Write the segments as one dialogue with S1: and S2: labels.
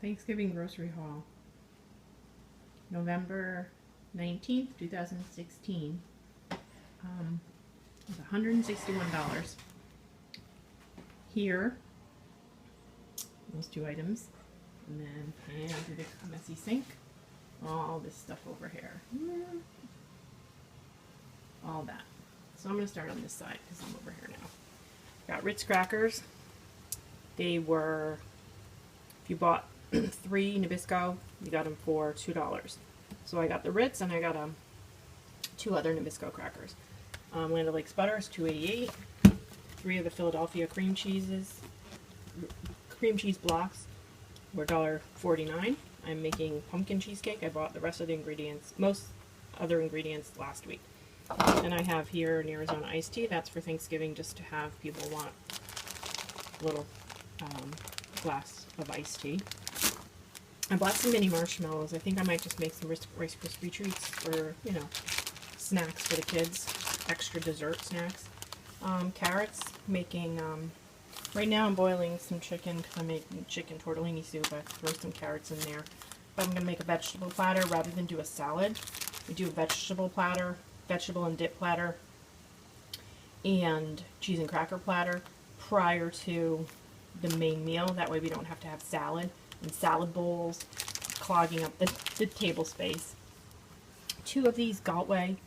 S1: Thanksgiving grocery haul, November 19th, 2016. It was $161. Here, those two items, and then into the messy sink, all this stuff over here, all that. So I'm going to start on this side because I'm over here now. Got Ritz crackers. They were, if you bought 3 Nabisco, you got them for $2. So I got the Ritz and I got 2 other Nabisco crackers. Land O'Lakes butter is $2.88. 3 of the Philadelphia cream cheese blocks were $1.49. I'm making pumpkin cheesecake. I bought the rest of the ingredients, most other ingredients last week. And I have here an Arizona iced tea. That's for Thanksgiving, just to have people want a little glass of iced tea. I bought some mini marshmallows. I think I might just make some Rice Krispie treats for, snacks for the kids, extra dessert snacks. Carrots, making, right now I'm boiling some chicken because I'm making chicken tortellini soup. I throw some carrots in there. But I'm going to make a vegetable platter rather than do a salad. We do a vegetable platter, vegetable and dip platter, and cheese and cracker platter prior to the main meal. That way we don't have to have salad and salad bowls clogging up the table space. 2 of these Galtway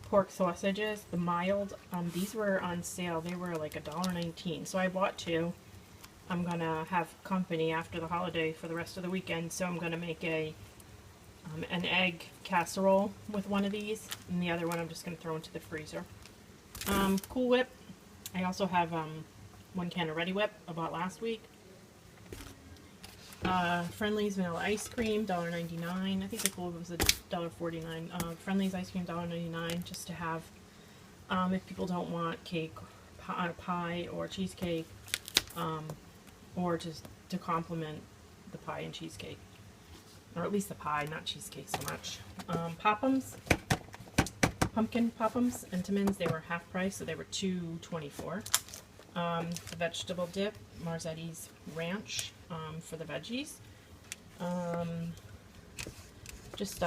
S1: pork sausages, the mild, these were on sale. They were like $1.19, so I bought 2. I'm gonna have company after the holiday for the rest of the weekend, so I'm gonna make an egg casserole with one of these, and the other one I'm just gonna throw into the freezer. Cool Whip. I also have 1 can of Ready Whip I bought last week. Friendly's vanilla ice cream, $1.99. I think the Cool Whip was $1.49. Friendly's ice cream, $1.99, just to have, if people don't want cake, pie or cheesecake, or just to complement the pie and cheesecake. Or at least the pie, not cheesecake so much. Pop'ems, pumpkin Pop'ems, Entenmann's, they were half price, so they were $2.24. The vegetable dip, Marzetti's Ranch, for the veggies. Just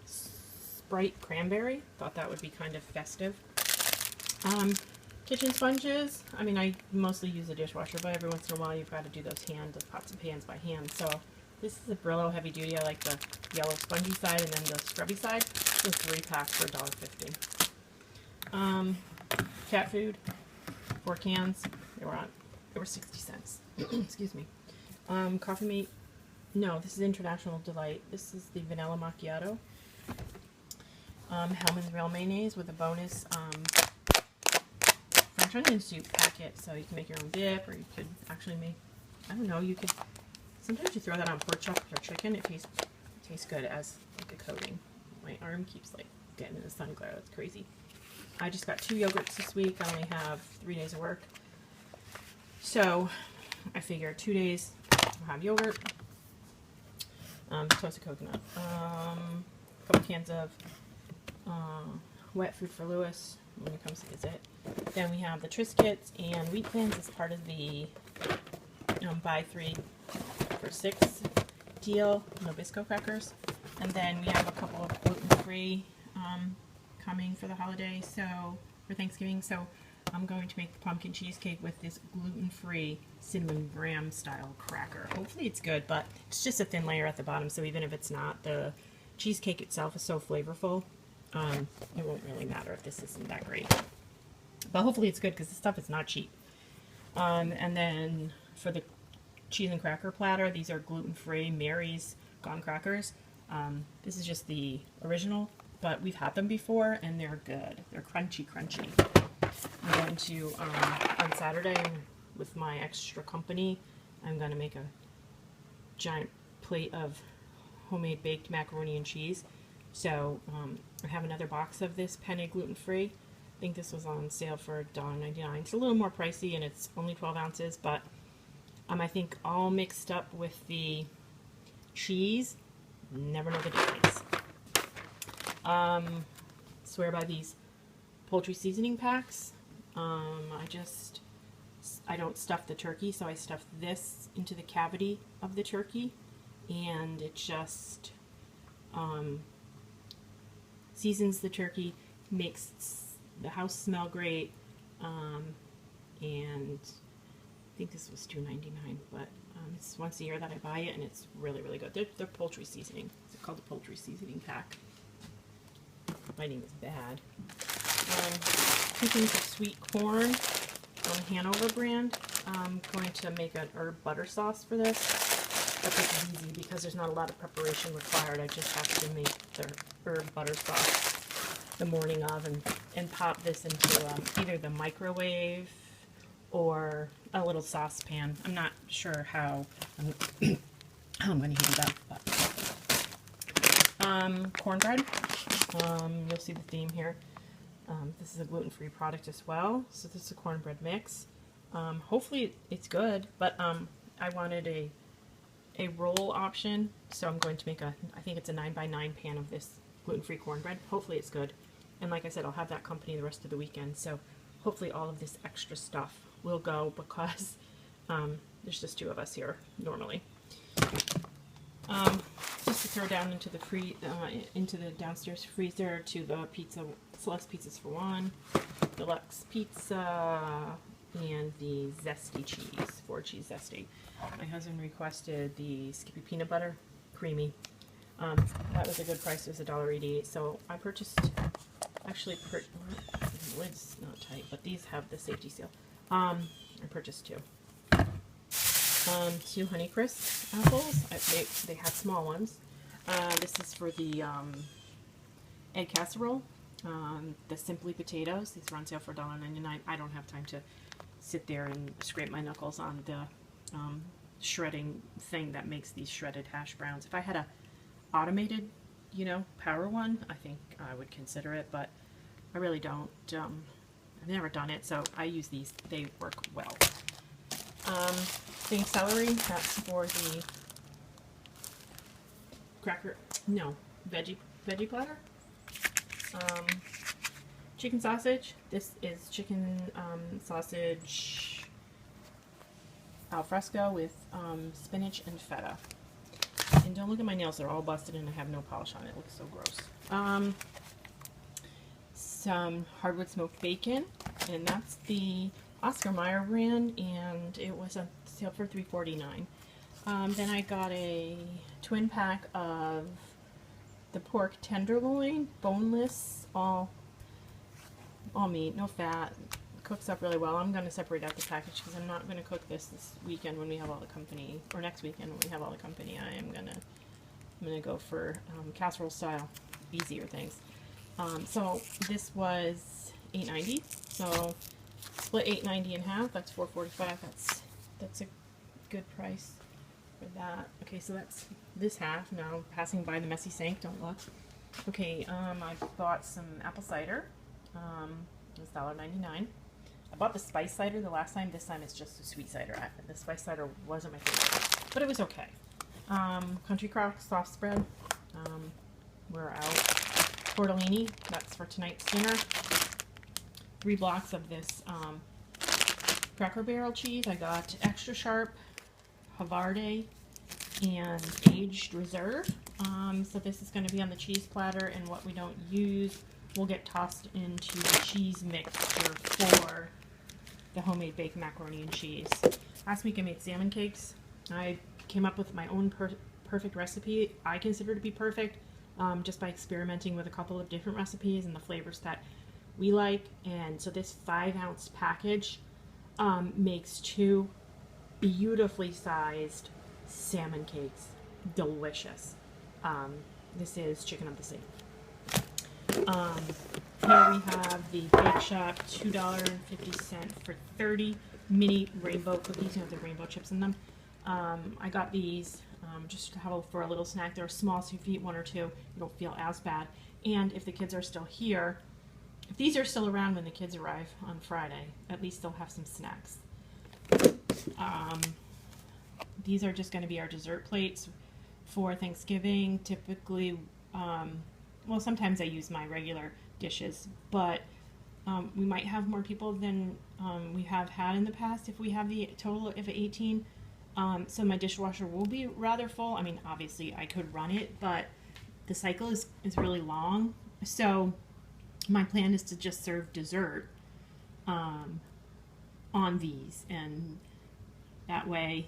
S1: Sprite cranberry, thought that would be kind of festive. Kitchen sponges, I mean, I mostly use a dishwasher, but every once in a while you've got to do those pots and pans by hand. So this is a Brillo heavy duty. I like the yellow spongy side and then the scrubby side. So 3 packs for $1.50. Cat food, 4 cans. They were 60 cents. Excuse me. Coffee Mate. No, this is International Delight. This is the vanilla macchiato. Hellmann's Real Mayonnaise with a bonus French onion soup packet, so you can make your own dip, or you could actually make, I don't know, you could, sometimes you throw that on pork chops or chicken. It tastes good as like a coating. My arm keeps like getting in the sun glare. That's crazy. I just got 2 yogurts this week. I only have 3 days of work, so I figure 2 days I'll have yogurt, toasted coconut, a couple cans of wet food for Lewis when he comes to visit. Then we have the Triscuits and Wheat Thins as part of the buy 3 for 6 deal, Nabisco crackers. And then we have a couple of gluten-free coming for the holiday, so for Thanksgiving. So I'm going to make the pumpkin cheesecake with this gluten-free cinnamon graham style cracker. Hopefully it's good, but it's just a thin layer at the bottom, so even if it's not, the cheesecake itself is so flavorful, it won't really matter if this isn't that great. But hopefully it's good, because this stuff is not cheap. And then for the cheese and cracker platter, these are gluten-free Mary's Gone Crackers. This is just the original, but we've had them before, and they're good. They're crunchy, crunchy. I'm going to, on Saturday, with my extra company, I'm going to make a giant plate of homemade baked macaroni and cheese. So I have another box of this penne gluten-free. I think this was on sale for $1.99. It's a little more pricey, and it's only 12 ounces, but I think all mixed up with the cheese, never know the difference. Swear by these poultry seasoning packs. I don't stuff the turkey, so I stuff this into the cavity of the turkey, and it just seasons the turkey, makes the house smell great, and I think this was $2.99, but it's once a year that I buy it, and it's really, really good. They're poultry seasoning. It's called the poultry seasoning pack. Lighting is bad. 2 things of sweet corn from Hanover brand. I'm going to make an herb butter sauce for this. But this is easy because there's not a lot of preparation required. I just have to make the herb butter sauce the morning of and pop this into either the microwave or a little saucepan. I'm not sure how I'm going to heat it up. But. Cornbread. You'll see the theme here. This is a gluten-free product as well. So this is a cornbread mix. Hopefully it's good, but I wanted a roll option, so I'm going to make I think it's a 9x9 pan of this gluten-free cornbread. Hopefully it's good. And like I said, I'll have that company the rest of the weekend, so hopefully all of this extra stuff will go because there's just 2 of us here normally. Just to throw down into the downstairs freezer to the pizza, Celeste Pizzas for One, Deluxe Pizza, and the Zesty cheese, 4-cheese Zesty. My husband requested the Skippy Peanut Butter, creamy. That was a good price. It was $1.88. So I purchased, actually, the lid's not tight, but these have the safety seal. I purchased 2. 2 Honeycrisp apples. They had small ones. This is for the egg casserole. The Simply potatoes. These are on sale for $1.99. I don't have time to sit there and scrape my knuckles on the shredding thing that makes these shredded hash browns. If I had a automated, power one, I think I would consider it, but I really don't. I've never done it, so I use these. They work well. Thing celery, that's for the veggie platter. Chicken sausage. This is chicken sausage al fresco with spinach and feta. And don't look at my nails, they're all busted and I have no polish on it. It looks so gross. Some hardwood smoked bacon, and that's the Oscar Mayer brand, and it was on sale for $3.49. Then I got a twin pack of the pork tenderloin, boneless, all meat, no fat. Cooks up really well. I'm going to separate out the package because I'm not going to cook this weekend when we have all the company, or next weekend when we have all the company. I'm gonna go for casserole style, easier things. So this was $8.90. So split $8.90 in half. That's $4.45. That's a good price for that. Okay, so that's this half. Now passing by the messy sink. Don't look. Okay, I bought some apple cider. It was $1.99. I bought the spice cider the last time. This time it's just the sweet cider. The spice cider wasn't my favorite, but it was okay. Country Crock soft spread. We're out. Tortellini. That's for tonight's dinner. 3 blocks of this Cracker Barrel cheese. I got extra sharp, Havarti, and aged reserve. So this is going to be on the cheese platter, and what we don't use will get tossed into the cheese mixture for the homemade baked macaroni and cheese. Last week I made salmon cakes. I came up with my own perfect recipe. I consider it to be perfect just by experimenting with a couple of different recipes and the flavors that we like. And so this 5-ounce package makes 2 beautifully sized salmon cakes. Delicious. This is Chicken of the Sea. Here we have the Bake Shop $2.50 for 30 mini rainbow cookies. You know, the rainbow chips in them. I got these just to have for a little snack. They're small, so if you eat 1 or 2, you don't feel as bad. And if the kids are still here, if these are still around when the kids arrive on Friday, at least they'll have some snacks. These are just going to be our dessert plates for Thanksgiving. Typically, well, sometimes I use my regular dishes, but we might have more people than we have had in the past if we have the total of 18. So my dishwasher will be rather full. I mean, obviously I could run it, but the cycle is really long. So my plan is to just serve dessert on these, and that way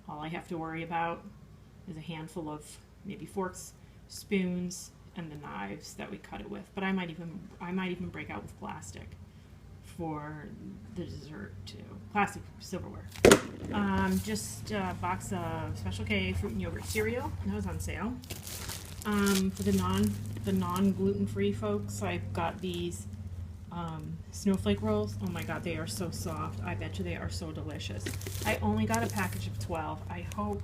S1: all I have to worry about is a handful of maybe forks, spoons, and the knives that we cut it with. But I might even break out with plastic for the dessert too. Plastic silverware. Just a box of Special K fruit and yogurt cereal. That was on sale. For the non gluten-free folks, I've got these snowflake rolls. Oh my god, they are so soft. I bet you they are so delicious. I only got a package of 12. I don't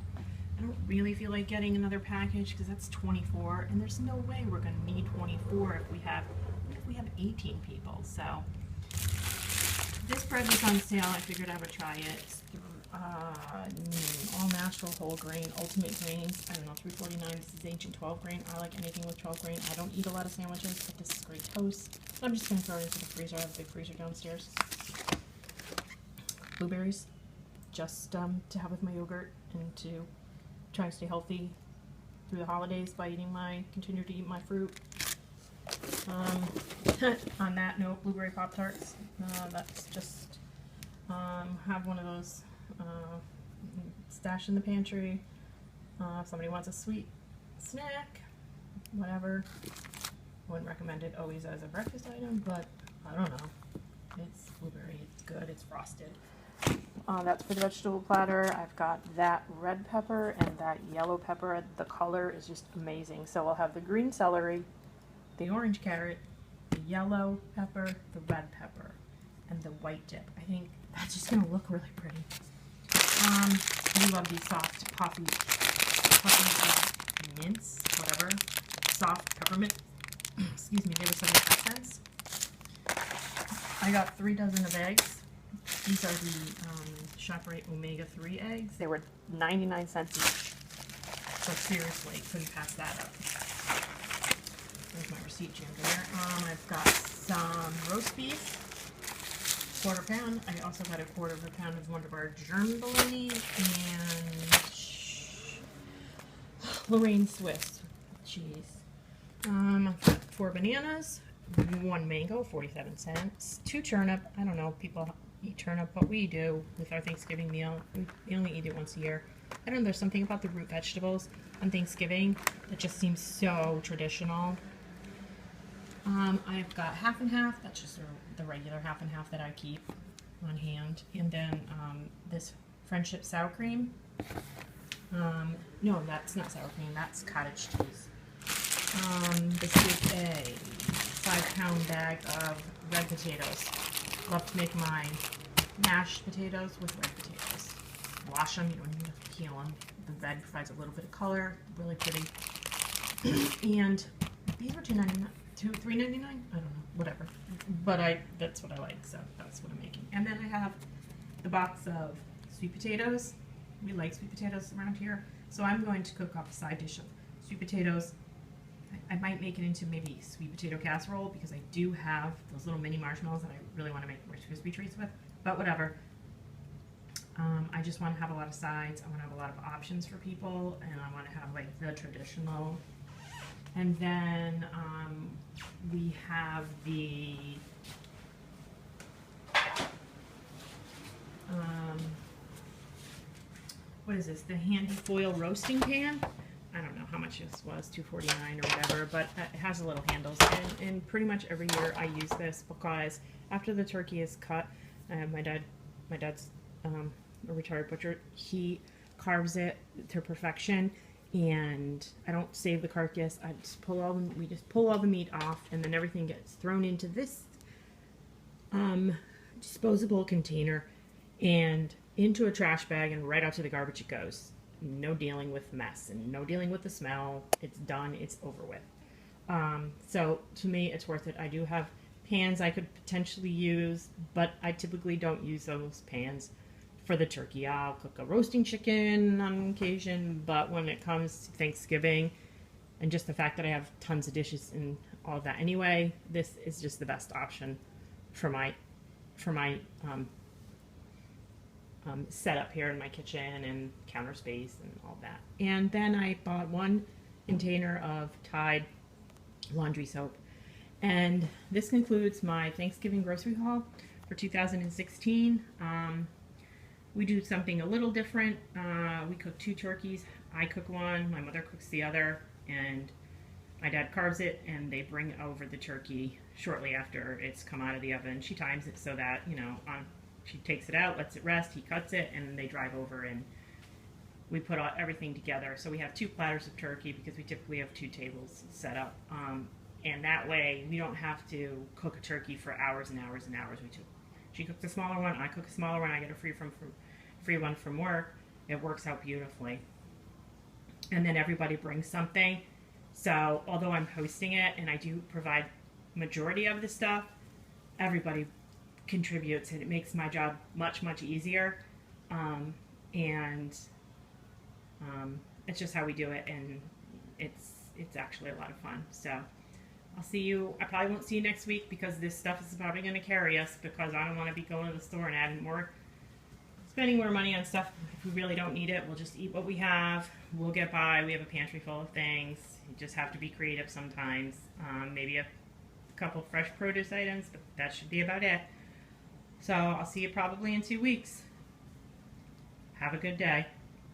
S1: really feel like getting another package because that's 24, and there's no way we're going to need 24 if we have 18 people. So this bread was on sale. I figured I would try it. All natural whole grain ultimate grains. I don't know, $3.49. This is ancient 12 grain. I like anything with 12 grain. I don't eat a lot of sandwiches, but this is great toast. So I'm just going to throw it into the freezer. I have a big freezer downstairs. Blueberries, just to have with my yogurt and to try to stay healthy through the holidays by continue to eat my fruit. On that note, blueberry Pop-Tarts. That's just have one of those stashed in the pantry. If somebody wants a sweet snack, whatever. Wouldn't recommend it always as a breakfast item, but I don't know. It's blueberry, it's good, it's frosted. That's for the vegetable platter. I've got that red pepper and that yellow pepper. The color is just amazing. So I'll have the green celery, the orange carrot, the yellow pepper, the red pepper, and the white dip. I think that's just going to look really pretty. I love these soft puffy mints, whatever. Soft peppermint. Excuse me, they were 75 cents. I got 3 dozen of eggs. These are the ShopRite Omega-3 eggs. They were 99 cents each. So seriously, couldn't pass that up. There's my receipt jammed in there. I've got some roast beef, quarter pound. I also got a quarter of a pound of one of our German bologna and Lorraine Swiss cheese. I've got 4 bananas, 1 mango, 47 cents, 2 turnip. I don't know if people eat turnip, but we do with our Thanksgiving meal. We only eat it once a year. I don't know, there's something about the root vegetables on Thanksgiving that just seems so traditional. I've got half and half. That's just the regular half and half that I keep on hand. And then this Friendship sour cream. No, that's not sour cream. That's cottage cheese. This is a 5-pound bag of red potatoes. Love to make my mashed potatoes with red potatoes. Wash them. You don't even have to peel them. The red provides a little bit of color. Really pretty. And these were $2.99. $3.99? I don't know, whatever. But that's what I like, so that's what I'm making. And then I have the box of sweet potatoes. We like sweet potatoes around here. So I'm going to cook up a side dish of sweet potatoes. I might make it into maybe sweet potato casserole because I do have those little mini marshmallows that I really want to make Rice Krispie treats with. But whatever. I just want to have a lot of sides. I want to have a lot of options for people, and I want to have like the traditional. And then we have the what is this? The handy foil roasting pan. I don't know how much this was, $2.49 or whatever, but it has a little handles. And pretty much every year I use this because after the turkey is cut, my dad's a retired butcher. He carves it to perfection. And I don't save the carcass. We just pull all the meat off, and then everything gets thrown into this disposable container and into a trash bag, and right out to the garbage it goes. No dealing with mess and no dealing with the smell. It's done. It's over with. So to me, it's worth it. I do have pans I could potentially use, but I typically don't use those pans for the turkey. I'll cook a roasting chicken on occasion, but when it comes to Thanksgiving, and just the fact that I have tons of dishes and all of that anyway, this is just the best option for my set up here in my kitchen and counter space and all that. And then I bought 1 container of Tide laundry soap. And this concludes my Thanksgiving grocery haul for 2016. We do something a little different. We cook 2 turkeys. I cook one, my mother cooks the other, and my dad carves it, and they bring over the turkey shortly after it's come out of the oven. She times it so that, you know, she takes it out, lets it rest, he cuts it, and they drive over, and we put everything together. So we have 2 platters of turkey because we typically have 2 tables set up. And that way we don't have to cook a turkey for hours and hours and hours. She cooks a smaller one, I cook a smaller one, I get a free one from work. It works out beautifully. And then everybody brings something. So although I'm hosting it and I do provide majority of the stuff, everybody contributes, and it makes my job much, much easier. It's just how we do it, and it's actually a lot of fun. So I'll see you. I probably won't see you next week because this stuff is probably going to carry us, because I don't want to be going to the store and spending more money on stuff if we really don't need it. We'll just eat what we have. We'll get by. We have a pantry full of things. You just have to be creative sometimes. Maybe a couple fresh produce items, but that should be about it. So I'll see you probably in 2 weeks. Have a good day.